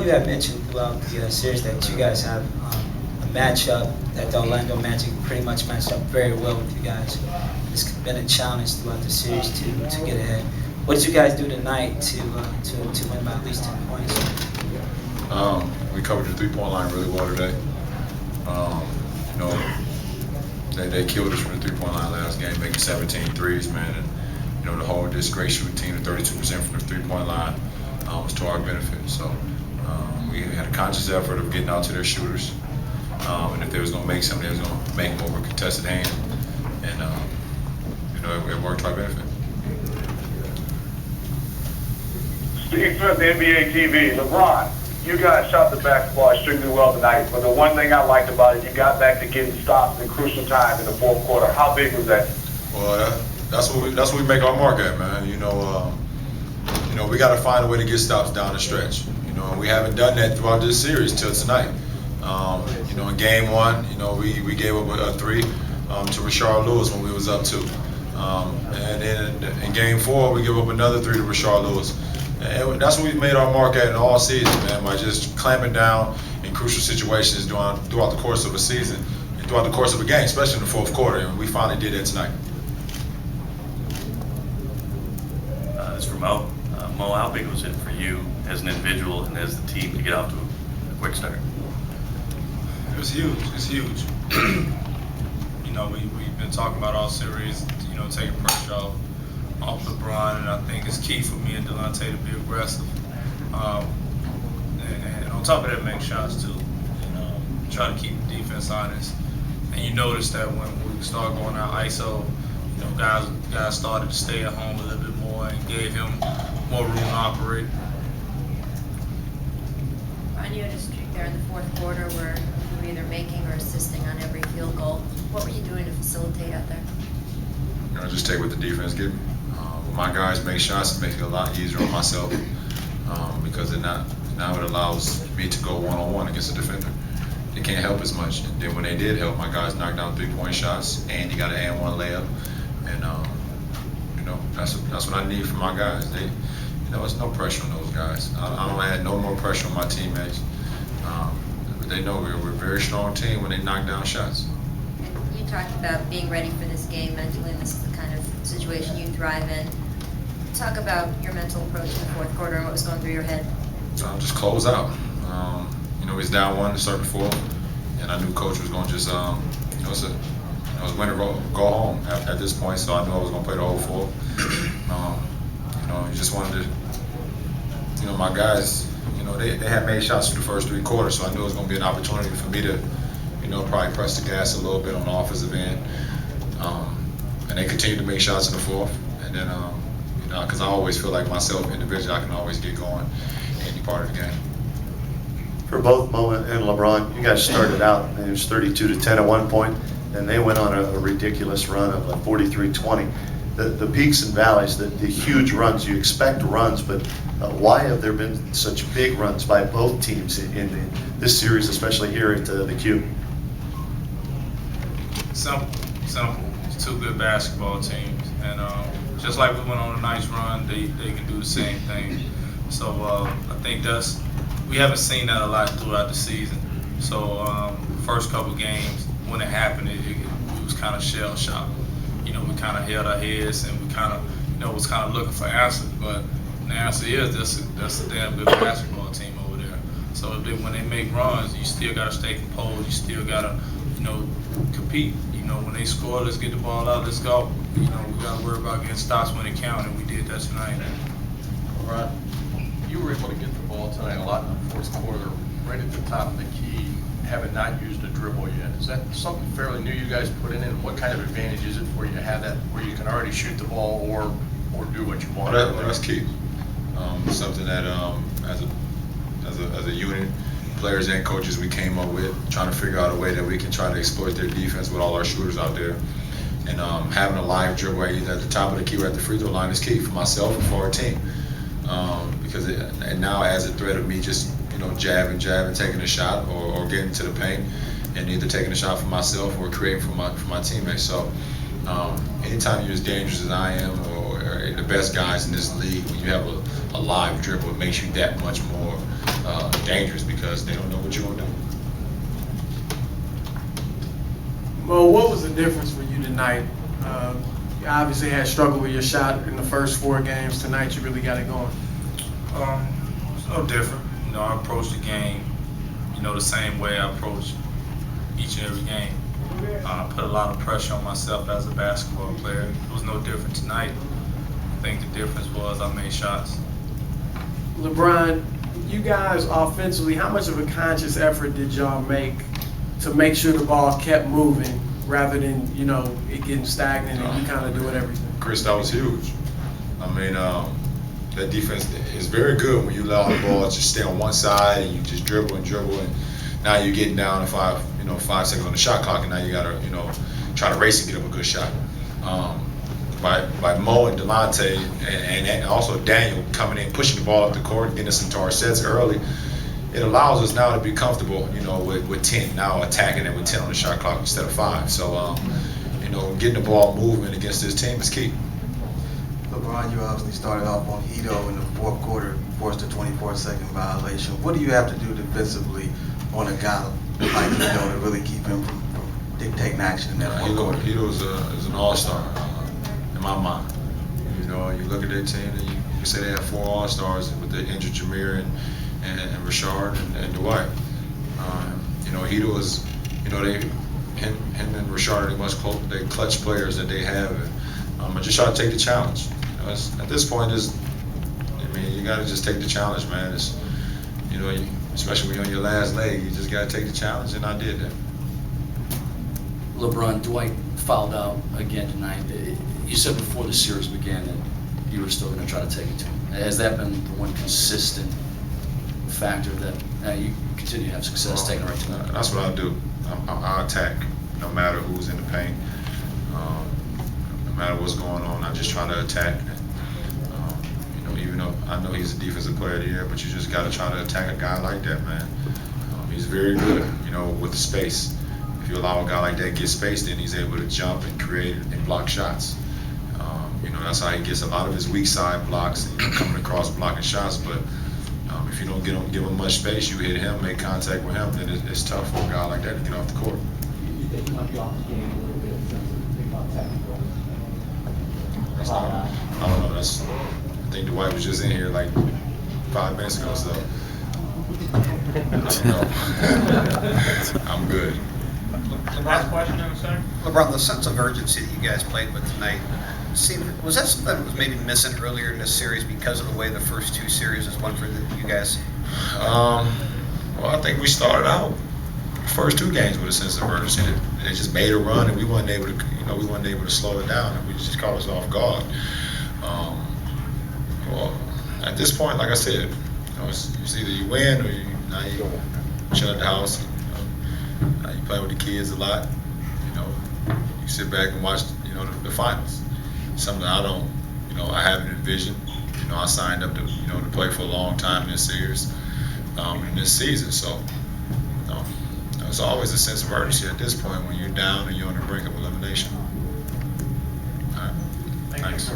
you have mentioned throughout the series that you guys have a matchup that the Orlando Magic pretty much matched up very well with you guys. It's been a challenge throughout the series to get ahead. What did you guys do tonight to win by at least 10 points? We covered the three-point line really well today. You know, they killed us from the three-point line last game, making 17 threes, man. And you know, the whole disgrace shooting team at 32% from the three-point line was to our benefit. So we had a conscious effort of getting out to their shooters. And if they was going to make something, they was going to make them over a contested hand. And you know, it worked to our benefit. Steve Smith, NBA TV. LeBron, you guys shot the basketball extremely well tonight, but the one thing I liked about it, you got back to getting stops in crucial time in the fourth quarter. How big was that? Well, that's what we make our mark at, man. You know, we got to find a way to get stops down the stretch. You know, and we haven't done that throughout this series till tonight. You know, in game one, you know, we gave up a three to Rashard Lewis when we was up 2. And then in game 4, we give up another 3 to Rashard Lewis. And that's what we've made our mark at in all season, man, by just clamping down in crucial situations throughout the course of a season and throughout the course of a game, especially in the fourth quarter. And we finally did that tonight. It's for Mo. Mo, how big was it for you as an individual and as the team to get off to a quick start? It was huge. It's huge. You know, we've been talking about all series, you know, taking pressure off LeBron, and I think it's key for me and Delonte to be aggressive. And on top of that, make shots too. You know, try to keep the defense honest. And you notice that when we start going out ISO, you know, guys started to stay at home a little bit more and gave him more room to operate. Ron, you had a streak there in the fourth quarter where you were either making or assisting on every field goal. What were you doing to facilitate out there? You know, just take what the defense give me. When my guys make shots, it makes it a lot easier on myself because now it allows me to go one-on-one against a defender. They can't help as much. And then when they did help, my guys knocked down 3-point shots, and you got an and one layup. And you know, that's what I need from my guys. They, you know, it's no pressure on those guys. I don't add no more pressure on my teammates. But they know we're a very strong team when they knock down shots. You talked about being ready for this game mentally, and this is the kind of situation you thrive in. Talk about your mental approach in the fourth quarter and what was going through your head. Just close out. You know, he's down 1 to start the fourth, and I knew Coach was going to just, you know, it was win or go home at this point, so I knew I was going to play the whole fourth. You know, you just wanted to, you know, my guys, you know, they had made shots for the first 3 quarters, so I knew it was going to be an opportunity for me to, you know, probably press the gas a little bit on the offensive end. And they continued to make shots in the fourth. And then, you know, because I always feel like myself individually, I can always get going in any part of the game. For both Mo and LeBron, you guys started out, and it was 32-10 at one point, and they went on a ridiculous run of like 43-20. The peaks and valleys, the huge runs, you expect runs, but why have there been such big runs by both teams in this series, especially here at the Cube? Simple. It's 2 good basketball teams, and just like we went on a nice run, they can do the same thing. So I think we haven't seen that a lot throughout the season. So first couple games, when it happened, it was kind of shell shock. You know, we kind of held our heads and we kind of, you know, was kind of looking for answers. But the answer is that's a damn good basketball team over there. So when they make runs, you still got to stay composed. You still got to, you know, compete. You know, when they score, let's get the ball out, let's go. You know, we got to worry about getting stops when it counts, and we did that tonight. All right. You were able to get the ball tonight a lot in the fourth quarter, right at the top of the key, having not used a dribble yet. Is that something fairly new you guys put in, and what kind of advantage is it for you to have that where you can already shoot the ball or do what you want? Well, that's key. Something that as a unit, players and coaches, we came up with, trying to figure out a way that we can try to exploit their defense with all our shooters out there. And having a live dribble either at the top of the key or at the free throw line is key for myself and for our team. Because and now as a threat of me just, you know, jabbing, taking a shot or getting to the paint and either taking a shot for myself or creating for my teammates. So anytime you're as dangerous as I am or the best guys in this league, when you have a live dribble, it makes you that much more dangerous because they don't know what you're going to do. Mo, what was the difference for you tonight? You obviously had struggled with your shot in the first 4 games. Tonight, you really got it going. It's no different. You know, I approach the game, you know, the same way I approach each and every game. I put a lot of pressure on myself as a basketball player. It was no different tonight. I think the difference was I made shots. LeBron, you guys offensively, how much of a conscious effort did y'all make to make sure the ball kept moving rather than, you know, it getting stagnant and you kind of doing everything? Chris, that was huge. I mean, that defense is very good when you allow the ball to stay on one side and you just dribble, and now you're getting down to 5 seconds on the shot clock, and now you gotta, try to race and get up a good shot. By Mo and Delonte and also Daniel coming in, pushing the ball up the court, getting us into our sets early, it allows us now to be comfortable, with 10, now attacking it with 10 on the shot clock instead of 5. So, getting the ball moving against this team is key. LeBron, you obviously started off on Ito in the fourth quarter, forced a 24-second violation. What do you have to do defensively on a guy like Ito to really keep him from dictating action in that fourth quarter? Ito is an all-star in my mind. You look at their team and you say they have 4 all-stars with the injured Jameer and Rashard and Dwight. Ito is, him and Rashard are they clutch players that they have. I just try to take the challenge. At this point, you got to just take the challenge, man. Especially when you're on your last leg, you just got to take the challenge, and I did that. LeBron, Dwight fouled out again tonight. You said before the series began that you were still going to try to take it to him. Has that been the one consistent factor that you continue to have success taking right to him? That's what I do. I attack no matter who's in the paint. No matter what's going on, I just try to attack. Even though I know he's a defensive player of the year, but you just got to try to attack a guy like that, man. He's very good, with the space. If you allow a guy like that to get space, then he's able to jump and create and block shots. That's how he gets a lot of his weak side blocks, coming across blocking shots. But if you don't give him much space, you hit him, make contact with him, then it's tough for a guy like that to get off the court. You think he might be off the game a little bit in terms of thinking about technical? I don't know. I think Dwight was just in here like 5 minutes ago, so I don't know. I'm good. Last question, sir. LeBron, the sense of urgency that you guys played with tonight, was that something that was maybe missing earlier in this series because of the way the first 2 series has went for you guys? Well, I think we started out the first 2 games with a sense of urgency. They just made a run, and we weren't able to slow it down, and we just caught us off guard. Well, at this point, like I said, it's either you win or you shut the house. Now you play with the kids a lot. You sit back and watch, the finals. Something I don't, I haven't envisioned. I signed up to play for a long time in this series, in this season. So, it's always a sense of urgency at this point when you're down and you're on the brink of elimination. All right. Thanks.